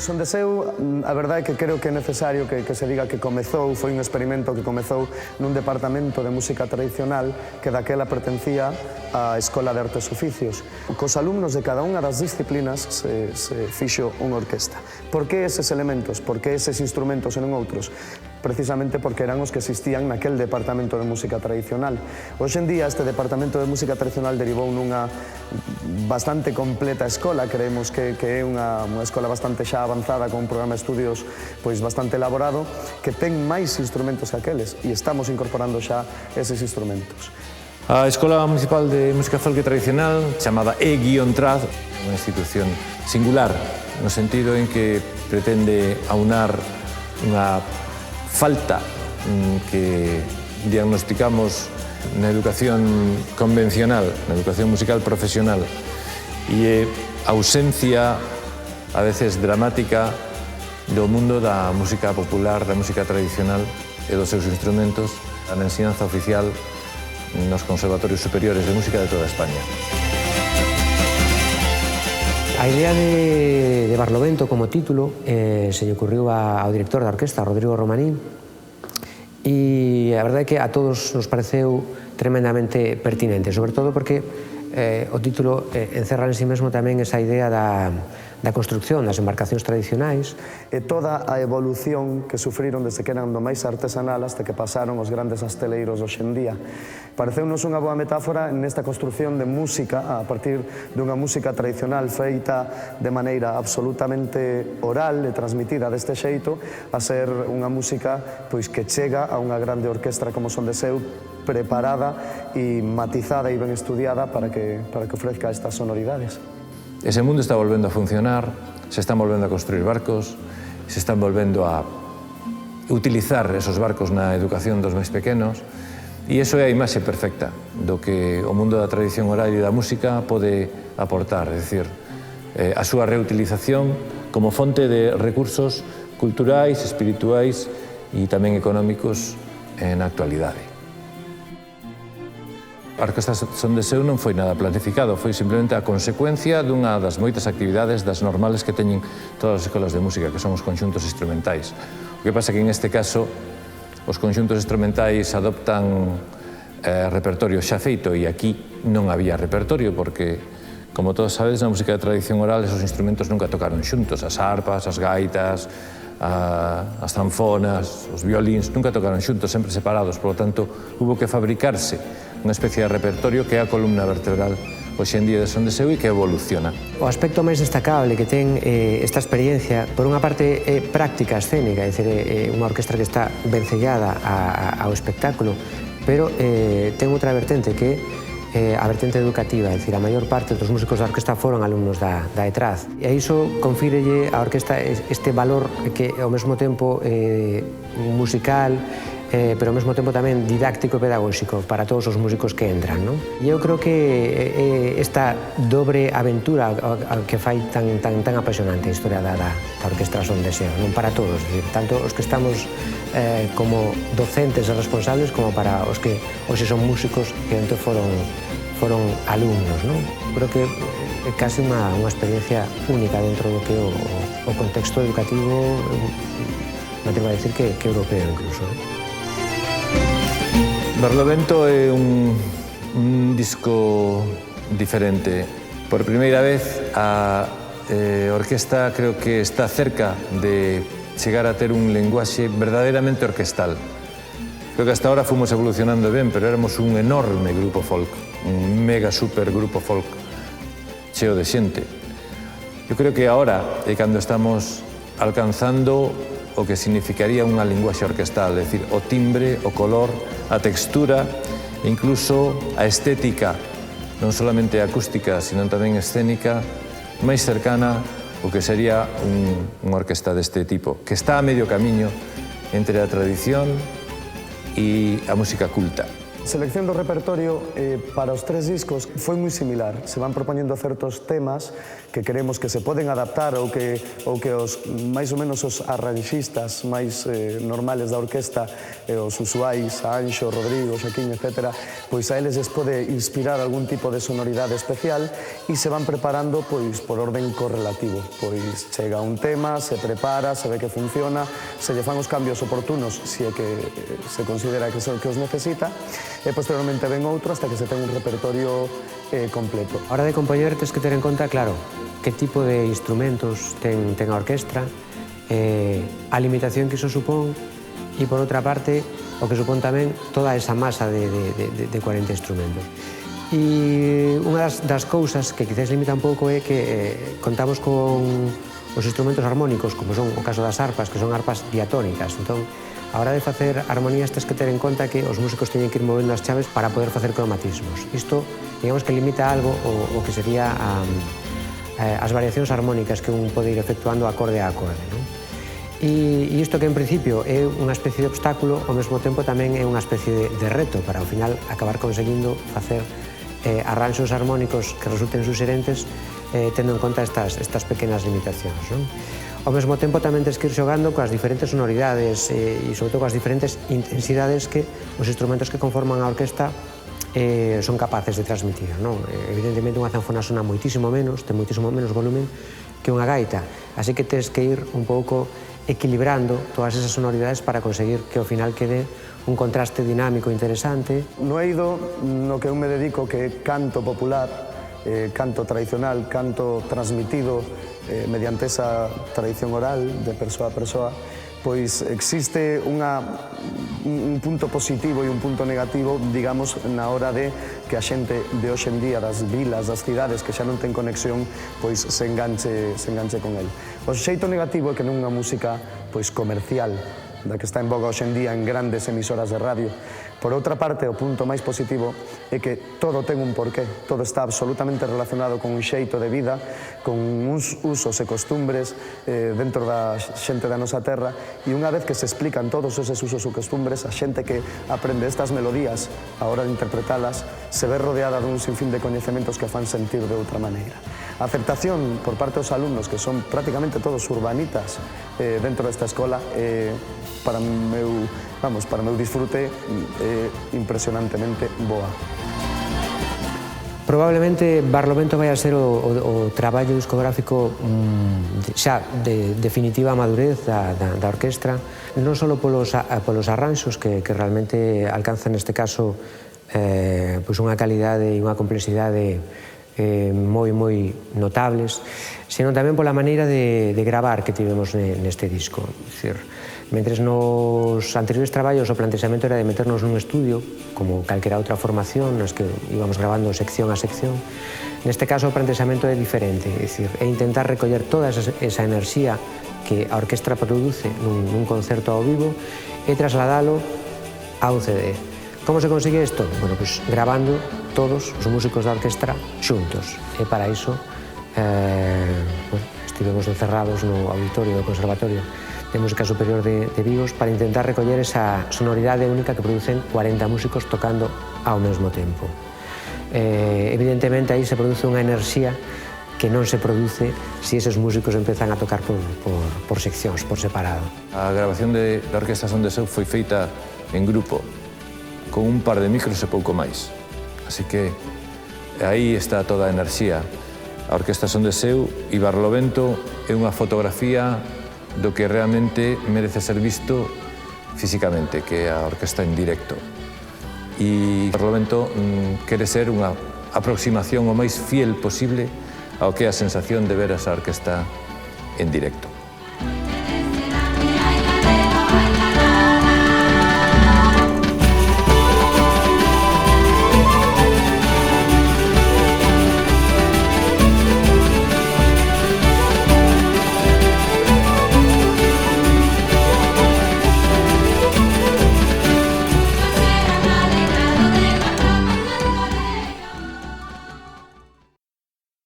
Son de Seu, a verdade é que creo que é necesario que se diga que comezou, foi un experimento que comezou nun departamento de música tradicional que daquela pertencía á Escola de Artes Oficios. Cos alumnos de cada unha das disciplinas se fixo unha orquesta. Por que eses elementos? Por que eses instrumentos e non outros? Precisamente porque eran os que existían naquel departamento de música tradicional. Hoxe en día este departamento de música tradicional derivou nunha bastante completa escola, creemos que é unha escola bastante xa avanzada con un programa de estudios bastante elaborado, que ten máis instrumentos que aqueles e estamos incorporando xa eses instrumentos. A Escola Municipal de Música Folk Tradicional, chamada E-Trad, é unha institución singular, no sentido en que pretende aunar unha falta que diagnosticamos na educación convencional, na educación musical profesional, e ausencia, a veces dramática, do mundo da música popular, da música tradicional e dos seus instrumentos na ensinanza oficial nos conservatorios superiores de música de toda España. A idea de Barlovento como título se lle ocurriu ao director da orquesta, Rodrigo Romaní, e a verdade é que a todos nos pareceu tremendamente pertinente, sobre todo porque o título encerra en sí mesmo tamén esa idea da construcción das embarcacións tradicionais. E toda a evolución que sufriron desde que eran do máis artesanal hasta que pasaron os grandes asteleiros hoxe en día. Pareceunos unha boa metáfora nesta construcción de música a partir dunha música tradicional feita de maneira absolutamente oral e transmitida deste xeito a ser unha música que chega a unha grande orquestra como Son de Seu, preparada e matizada e ben estudiada para que ofrezca estas sonoridades. Ese mundo está volvendo a funcionar, se están volvendo a construir barcos, se están volvendo a utilizar esos barcos na educación dos máis pequenos, e iso é a imaxe perfecta do que o mundo da tradición oral e da música pode aportar, é dicir, a súa reutilización como fonte de recursos culturais, espirituais e tamén económicos na actualidade. A Orquesta Son de Seu non foi nada planificado, foi simplemente a consecuencia dunha das moitas actividades das normales que teñen todas as escolas de música, que son os conxuntos instrumentais. O que pasa que en este caso os conxuntos instrumentais adoptan repertorio xa feito e aquí non había repertorio porque, como todos sabedes, na música de tradición oral esos instrumentos nunca tocaron xuntos, as arpas, as gaitas, as zanfonas, os violíns, nunca tocaron xuntos, sempre separados, por lo tanto, hubo que fabricarse unha especie de repertorio que é a columna vertebral hoxe en día de Son de Seu e que evoluciona. O aspecto máis destacable que ten esta experiencia, por unha parte, é práctica escénica, é dicir, é unha orquestra que está vencellada ao espectáculo, pero ten outra vertente que é a vertente educativa, é dicir, a maior parte dos músicos da orquesta foron alumnos da ETRAD. E iso confírelle á orquesta este valor que ao mesmo tempo musical, pero ao mesmo tempo tamén didáctico e pedagóxico para todos os músicos que entran. E eu creo que esta dobre aventura que fai tan apasionante a historia da Orquestra Son de Seu, non para todos, tanto os que estamos como docentes e responsables como para os que hoxe son músicos que antes foron alumnos. Creo que é casi unha experiencia única dentro do que é o contexto educativo, me atrevo a dicir que europeo incluso. Barlovento é un disco diferente. Por primeira vez, a orquesta creo que está cerca de chegar a ter un lenguaxe verdadeiramente orquestal. Creo que hasta ahora fomos evolucionando ben, pero éramos un enorme grupo folk, un mega super grupo folk cheo de xente. Eu creo que agora é cando estamos alcanzando o que significaría unha linguaxe orquestal, é dicir, o timbre, o color, a textura e incluso a estética, non solamente acústica, sino tamén escénica, máis cercana ao que sería unha orquesta deste tipo, que está a medio camiño entre a tradición e a música culta. Selección do repertorio para os 3 discos foi moi similar. Se van propoñendo certos temas que queremos que se poden adaptar ou que os máis ou menos os arranxistas máis normales da orquesta, os usuais, a Anxo, Rodrigo, Xaquín, etc., pois a eles les pode inspirar algún tipo de sonoridade especial e se van preparando pois por orden correlativo. Pois chega un tema, se prepara, se ve que funciona, se lle fan os cambios oportunos se é que se considera que son que os necesita, e posteriormente ven outro hasta que se ten un repertorio completo. A hora de compoñer tens que ter en conta, claro, que tipo de instrumentos ten a orquestra, a limitación que iso supón, e por outra parte o que supón tamén toda esa masa de 40 instrumentos. E unha das cousas que quizás limita un pouco é que contamos con os instrumentos armónicos, como son o caso das arpas, que son arpas diatónicas. Entón, a hora de facer armonías tens que ter en conta que os músicos teñen que ir movendo as chaves para poder facer cromatismos. Isto, digamos que limita algo o que sería as variacións armónicas que un pode ir efectuando acorde a acorde, non? E isto que en principio é unha especie de obstáculo, ao mesmo tempo tamén é unha especie de reto para ao final acabar conseguindo facer arranxos armónicos que resulten suxerentes tendo en conta estas pequenas limitacións, non? Ao mesmo tempo tamén tens que ir xogando coas diferentes sonoridades e sobre todo coas diferentes intensidades que os instrumentos que conforman a orquesta son capaces de transmitir, non? Evidentemente unha zanfona sona moitísimo menos, ten moitísimo menos volumen que unha gaita, así que tens que ir un pouco equilibrando todas esas sonoridades para conseguir que ao final quede un contraste dinámico interesante. No eido no que eu me dedico, que é canto popular, canto tradicional, canto transmitido mediante esa tradición oral de persoa a persoa, pois existe un punto positivo e un punto negativo, digamos, na hora de que a xente de hoxe en día das vilas, das cidades, que xa non ten conexión, pois se enganche con el. O xeito negativo é que non é unha música pois comercial, da que está en boga hoxe en día en grandes emisoras de radio. Por outra parte, o punto máis positivo é que todo ten un porqué, todo está absolutamente relacionado con un xeito de vida, con uns usos e costumbres dentro da xente da nosa terra, e unha vez que se explican todos eses usos e costumbres, a xente que aprende estas melodías a hora de interpretalas se ve rodeada dun sinfín de coñecementos que fan sentir de outra maneira. A aceptación por parte dos alumnos, que son prácticamente todos urbanitas dentro desta escola, para o meu disfrute impresionantemente boa. Probablemente Barlovento vai a ser o traballo discográfico xa de definitiva madurez da orquestra, non só polos arranxos que realmente alcanzan neste caso unha calidade e unha complexidade moi notables, senón tamén pola maneira de gravar que tivemos neste disco. Mentres nos anteriores traballos o plantexamento era de meternos nun estudio, como calquera outra formación, nas que íbamos grabando sección a sección, neste caso o plantexamento é diferente, é intentar recoller toda esa enerxía que a orquestra produce nun concerto ao vivo e trasladalo a un CD. Como se consigue isto? Bueno, pois grabando todos os músicos da orquestra xuntos, e para iso estivemos encerrados no auditorio do Conservatorio de Música Superior de Vigos para intentar recoller esa sonoridade única que producen 40 músicos tocando ao mesmo tempo. Evidentemente, aí se produce unha enerxía que non se produce se eses músicos empezan a tocar por seccións, por separado. A grabación da Orquestra Son de Seu foi feita en grupo, con un par de micros e pouco máis. Así que aí está toda a enerxía. A Orquestra Son de Seu e Barlovento é unha fotografía do que realmente merece ser visto físicamente, que é a orquesta en directo. E Barlovento quere ser unha aproximación o máis fiel posible ao que é a sensación de ver esa orquesta en directo.